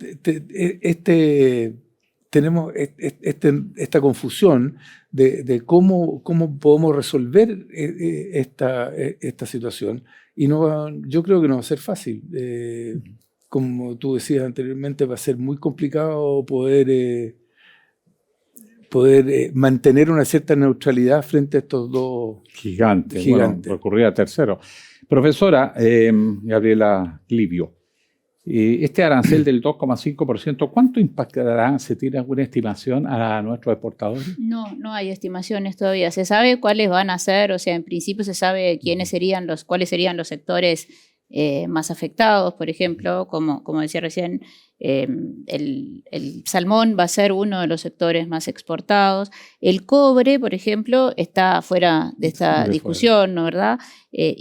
esta confusión de cómo podemos resolver esta situación y yo creo que no va a ser fácil. Como tú decías anteriormente, va a ser muy complicado poder mantener una cierta neutralidad frente a estos dos gigantes. Bueno, recurrir a tercero. Profesora Gabriela Clivio, este arancel del 2,5%, ¿cuánto impactará? ¿Se tiene alguna estimación a nuestros exportadores? No hay estimaciones todavía. Se sabe cuáles van a ser, o sea, en principio se sabe cuáles serían los sectores más afectados, por ejemplo, como decía recién El salmón va a ser uno de los sectores más exportados. El cobre, por ejemplo, está fuera de esta discusión, ¿no, verdad?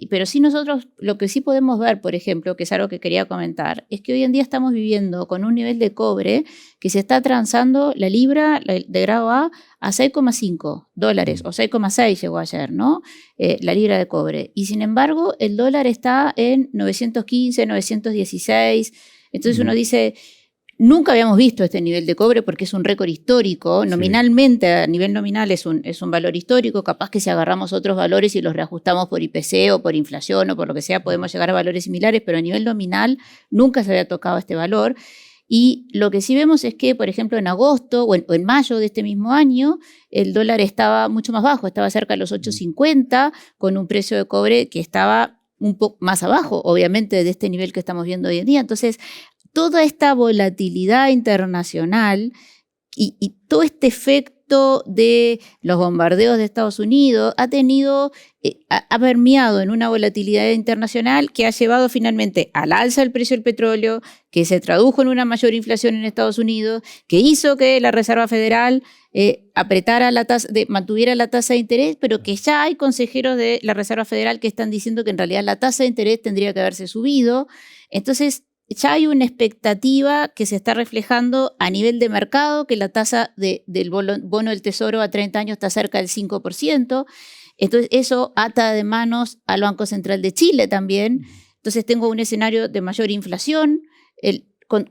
Pero sí nosotros, lo que sí podemos ver, por ejemplo, que es algo que quería comentar, es que hoy en día estamos viviendo con un nivel de cobre que se está transando la libra de grado A $6,5 o 6,6 llegó ayer, ¿no? La libra de cobre. Y sin embargo, el dólar está en 915, 916. Entonces uno dice, nunca habíamos visto este nivel de cobre porque es un récord histórico. Nominalmente, a nivel nominal es un valor histórico. Capaz que si agarramos otros valores y los reajustamos por IPC o por inflación o por lo que sea, podemos llegar a valores similares, pero a nivel nominal nunca se había tocado este valor. Y lo que sí vemos es que, por ejemplo, en agosto o en mayo de este mismo año, el dólar estaba mucho más bajo, estaba cerca de los 8,50, con un precio de cobre que estaba un poco más abajo, obviamente, de este nivel que estamos viendo hoy en día. Entonces, toda esta volatilidad internacional y todo este efecto de los bombardeos de Estados Unidos ha permeado en una volatilidad internacional que ha llevado finalmente al alza del precio del petróleo, que se tradujo en una mayor inflación en Estados Unidos, que hizo que la Reserva Federal mantuviera la tasa de interés, pero que ya hay consejeros de la Reserva Federal que están diciendo que en realidad la tasa de interés tendría que haberse subido. Entonces, ya hay una expectativa que se está reflejando a nivel de mercado, que la tasa del bono del Tesoro a 30 años está cerca del 5%. Entonces, eso ata de manos al Banco Central de Chile también. Entonces, tengo un escenario de mayor inflación,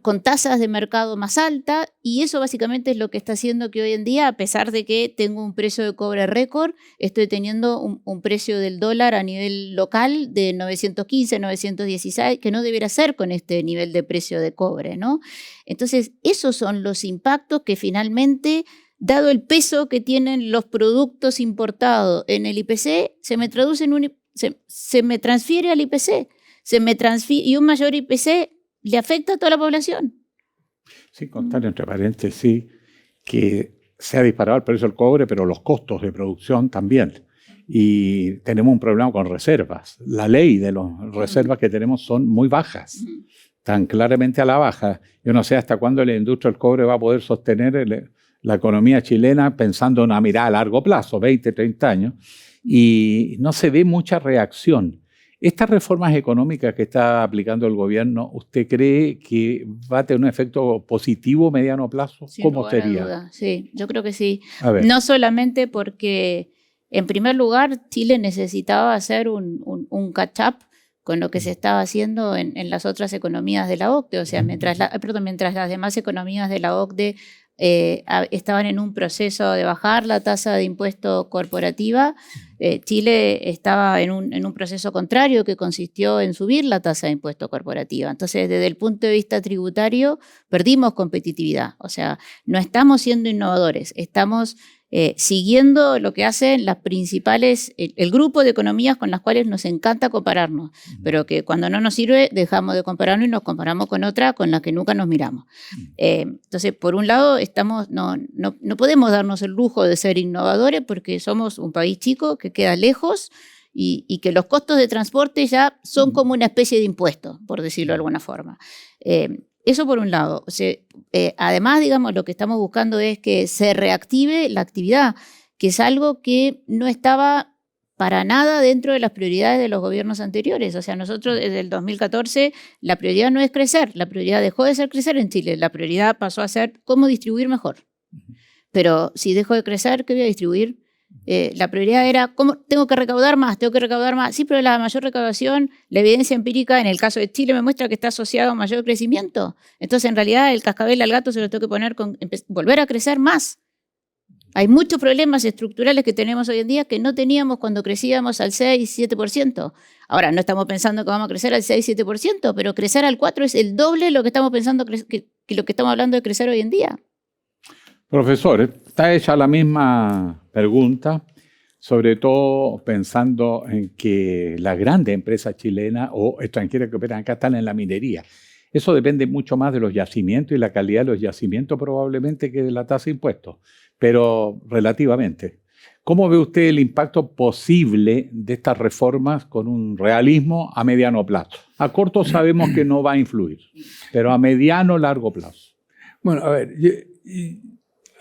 con tasas de mercado más altas, y eso básicamente es lo que está haciendo que hoy en día, a pesar de que tengo un precio de cobre récord, estoy teniendo un precio del dólar a nivel local de 915, 916, que no debiera ser con este nivel de precio de cobre, ¿no? Entonces, esos son los impactos que finalmente, dado el peso que tienen los productos importados en el IPC, se me transfiere al IPC, y un mayor IPC le afecta a toda la población. Sí, contar entre paréntesis que se ha disparado el precio del cobre, pero los costos de producción también. Y tenemos un problema con reservas. La ley de las reservas que tenemos son muy bajas, tan claramente a la baja. Yo no sé hasta cuándo la industria del cobre va a poder sostener la economía chilena pensando en una mirada a largo plazo, 20, 30 años, y no se ve mucha reacción. Estas reformas económicas que está aplicando el gobierno, ¿usted cree que va a tener un efecto positivo a mediano plazo? Sin ¿Cómo lugar a sería? duda. Sí, yo creo que sí. A ver. No solamente porque, en primer lugar, Chile necesitaba hacer un catch-up con lo que se estaba haciendo en las otras economías de la OCDE. O sea, mientras las demás economías de la OCDE estaban en un proceso de bajar la tasa de impuesto corporativa, Chile estaba en un proceso contrario que consistió en subir la tasa de impuesto corporativa. Entonces, desde el punto de vista tributario, perdimos competitividad. O sea, no estamos siendo innovadores, estamos siguiendo lo que hacen las principales, el grupo de economías con las cuales nos encanta compararnos, pero que cuando no nos sirve dejamos de compararnos y nos comparamos con otra con la que nunca nos miramos. Entonces, por un lado, no podemos darnos el lujo de ser innovadores porque somos un país chico que queda lejos y que los costos de transporte ya son como una especie de impuesto, por decirlo de alguna forma. Eso por un lado. O sea, además, digamos, lo que estamos buscando es que se reactive la actividad, que es algo que no estaba para nada dentro de las prioridades de los gobiernos anteriores. O sea, nosotros desde el 2014 la prioridad no es crecer, la prioridad dejó de ser crecer en Chile, la prioridad pasó a ser cómo distribuir mejor. Pero si dejo de crecer, ¿qué voy a distribuir? La prioridad era, ¿cómo tengo que recaudar más? Tengo que recaudar más. Sí, pero la mayor recaudación, la evidencia empírica en el caso de Chile me muestra que está asociado a mayor crecimiento. Entonces, en realidad, el cascabel al gato se lo tengo que poner con volver a crecer más. Hay muchos problemas estructurales que tenemos hoy en día que no teníamos cuando crecíamos al 6-7%. Ahora, no estamos pensando que vamos a crecer al 6-7%, pero crecer al 4% es el doble de lo que estamos pensando que lo que estamos hablando de crecer hoy en día. Profesor, está hecha la misma pregunta, sobre todo pensando en que las grandes empresas chilenas o extranjeras que operan acá están en la minería. Eso depende mucho más de los yacimientos y la calidad de los yacimientos probablemente que de la tasa de impuestos, pero relativamente. ¿Cómo ve usted el impacto posible de estas reformas con un realismo a mediano plazo? A corto sabemos que no va a influir, pero a mediano largo plazo. Bueno, a ver,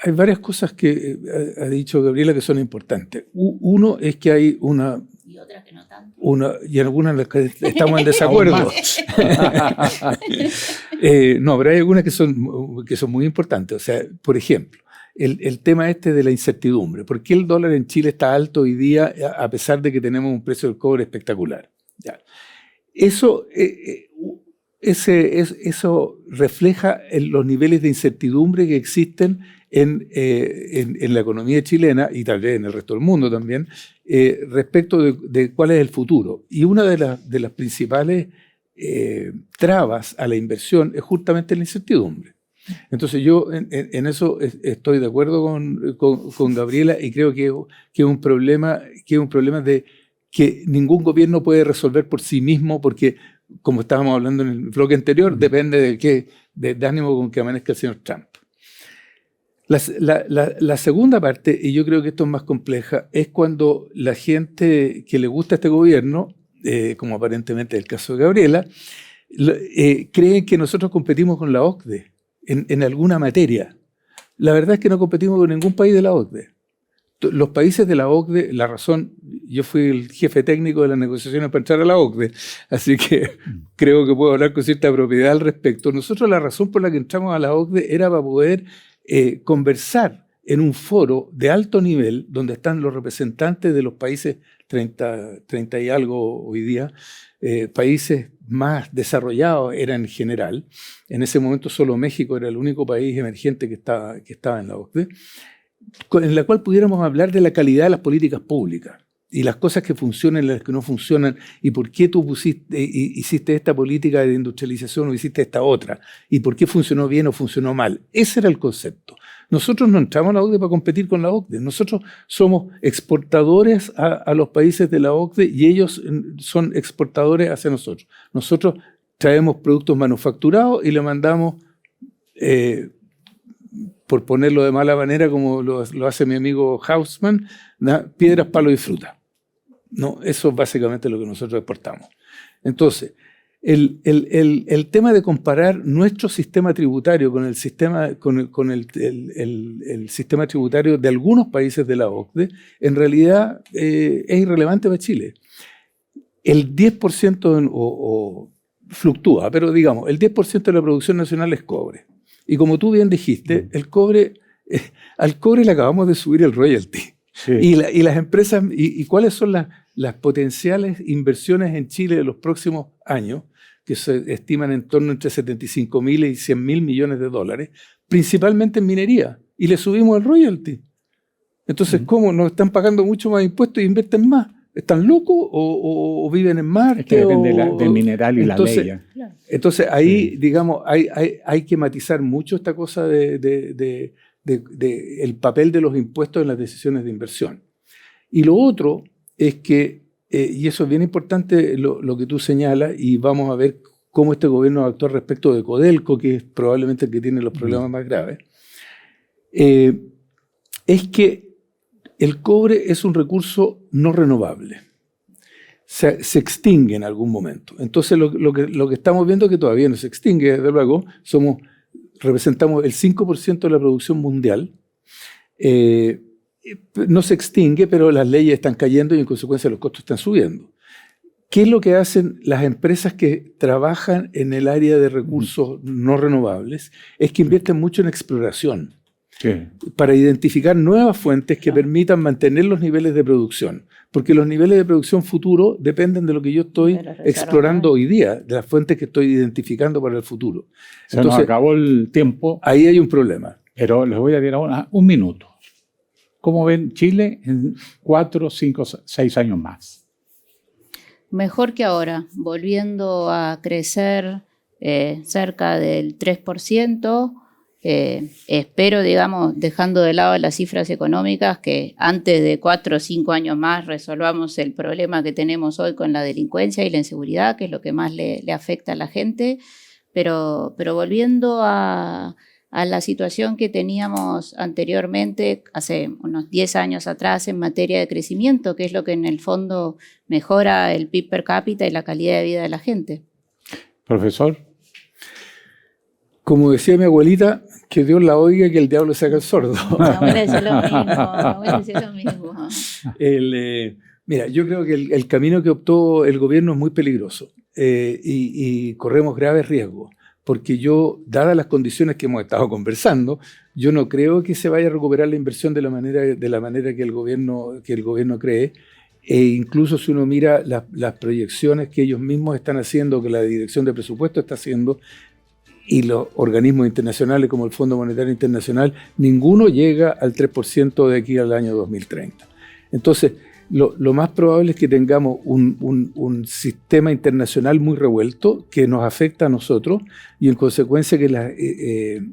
hay varias cosas que ha dicho Gabriela que son importantes. Uno es que hay una... Y otras que no tanto. Y algunas en las que estamos en desacuerdo. No, pero hay algunas que son muy importantes. O sea, por ejemplo, el tema este de la incertidumbre. ¿Por qué el dólar en Chile está alto hoy día a pesar de que tenemos un precio del cobre espectacular? Ya. Eso refleja los niveles de incertidumbre que existen en la economía chilena y tal vez en el resto del mundo también, respecto de cuál es el futuro. Y una de las principales trabas a la inversión es justamente la incertidumbre. Entonces yo en eso estoy de acuerdo con Gabriela y creo que es un problema de que ningún gobierno puede resolver por sí mismo porque, como estábamos hablando en el bloque anterior, depende de ánimo con que amanezca el señor Trump. La segunda parte, y yo creo que esto es más compleja, es cuando la gente que le gusta este gobierno, como aparentemente es el caso de Gabriela, creen que nosotros competimos con la OCDE en alguna materia. La verdad es que no competimos con ningún país de la OCDE. Los países de la OCDE, la razón, yo fui el jefe técnico de las negociaciones para entrar a la OCDE, así que creo que puedo hablar con cierta propiedad al respecto. Nosotros la razón por la que entramos a la OCDE era para poder conversar en un foro de alto nivel donde están los representantes de los países 30 y algo hoy día, países más desarrollados eran en general. En ese momento solo México era el único país emergente que estaba en la OCDE, en la cual pudiéramos hablar de la calidad de las políticas públicas y las cosas que funcionan y las que no funcionan y por qué tú hiciste esta política de industrialización o hiciste esta otra y por qué funcionó bien o funcionó mal. Ese era el concepto. Nosotros no entramos a la OCDE para competir con la OCDE. Nosotros somos exportadores a los países de la OCDE y ellos son exportadores hacia nosotros. Nosotros traemos productos manufacturados y le mandamos, por ponerlo de mala manera, como lo hace mi amigo Hausmann, piedras, palo y fruta. No, eso es básicamente lo que nosotros exportamos. Entonces, el tema de comparar nuestro sistema tributario con el sistema, el sistema tributario de algunos países de la OCDE, en realidad es irrelevante para Chile. El 10% fluctúa, pero digamos, el 10% de la producción nacional es cobre. Y como tú bien dijiste, el cobre, al cobre le acabamos de subir el royalty. Sí. Y las empresas, y cuáles son las potenciales inversiones en Chile de los próximos años, que se estiman en torno entre 75.000 y 100.000 millones de dólares, principalmente en minería. Y le subimos el royalty. Entonces, ¿cómo? ¿Nos están pagando mucho más impuestos e invierten más? ¿Están locos o viven en Marte? Es que depende del mineral y entonces, la ley. Entonces, ahí, sí, digamos, hay que matizar mucho esta cosa de el papel de los impuestos en las decisiones de inversión. Y lo otro es que, y eso es bien importante lo que tú señalas, y vamos a ver cómo este gobierno va a actuar respecto de Codelco, que es probablemente el que tiene los problemas más graves, es que el cobre es un recurso no renovable. Se extingue en algún momento. Entonces lo que estamos viendo es que todavía no se extingue, desde luego. Representamos el 5% de la producción mundial. No se extingue, pero las leyes están cayendo y en consecuencia los costos están subiendo. ¿Qué es lo que hacen las empresas que trabajan en el área de recursos no renovables? Es que invierten mucho en exploración. Sí. Para identificar nuevas fuentes que permitan mantener los niveles de producción. Porque los niveles de producción futuro dependen de lo que yo estoy explorando hoy día, de las fuentes que estoy identificando para el futuro. Entonces, nos acabó el tiempo. Ahí hay un problema. Pero les voy a dar un minuto. ¿Cómo ven Chile en 4, 5, 6 años más? Mejor que ahora, volviendo a crecer cerca del 3%. Espero, digamos, dejando de lado las cifras económicas, que antes de 4 o 5 años más resolvamos el problema que tenemos hoy con la delincuencia y la inseguridad, que es lo que más le afecta a la gente, pero volviendo a a la situación que teníamos anteriormente, hace unos 10 años atrás, en materia de crecimiento, que es lo que en el fondo mejora el PIB per cápita y la calidad de vida de la gente. Profesor. Como decía mi abuelita, que Dios la oiga y que el diablo se haga el sordo. Mi abuela decía lo mismo. Mira, yo creo que el camino que optó el gobierno es muy peligroso y corremos graves riesgos, porque dadas las condiciones que hemos estado conversando, yo no creo que se vaya a recuperar la inversión de la manera que el gobierno cree. E incluso si uno mira las proyecciones que ellos mismos están haciendo, que la Dirección de Presupuesto está haciendo, y los organismos internacionales como el Fondo Monetario Internacional, ninguno llega al 3% de aquí al año 2030. Entonces, lo más probable es que tengamos un sistema internacional muy revuelto que nos afecta a nosotros y en consecuencia que las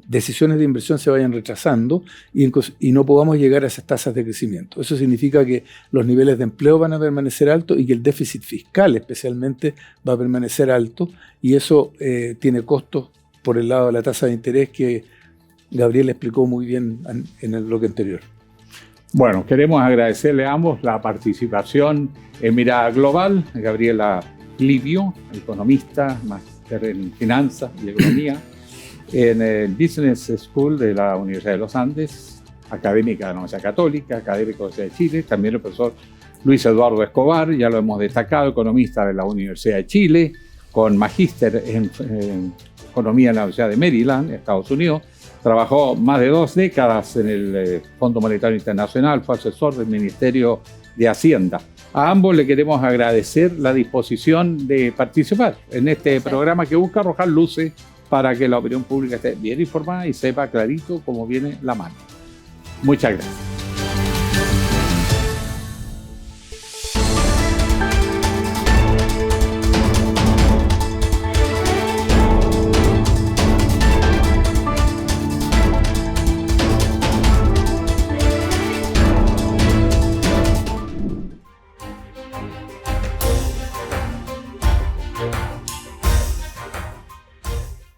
decisiones de inversión se vayan retrasando y no podamos llegar a esas tasas de crecimiento. Eso significa que los niveles de empleo van a permanecer altos y que el déficit fiscal especialmente va a permanecer alto, y eso tiene costos por el lado de la tasa de interés que Gabriel explicó muy bien en el bloque anterior. Bueno, queremos agradecerle a ambos la participación en Mirada Global. Gabriela Livio, economista, máster en finanzas y economía en el Business School de la Universidad de los Andes, académica de la Universidad Católica, académico de Chile. También el profesor Luis Eduardo Escobar, ya lo hemos destacado, economista de la Universidad de Chile, con magíster en economía en la Universidad de Maryland, Estados Unidos. Trabajó más de 2 décadas en el Fondo Monetario Internacional, fue asesor del Ministerio de Hacienda. A ambos le queremos agradecer la disposición de participar en este programa que busca arrojar luces para que la opinión pública esté bien informada y sepa clarito cómo viene la mano. Muchas gracias.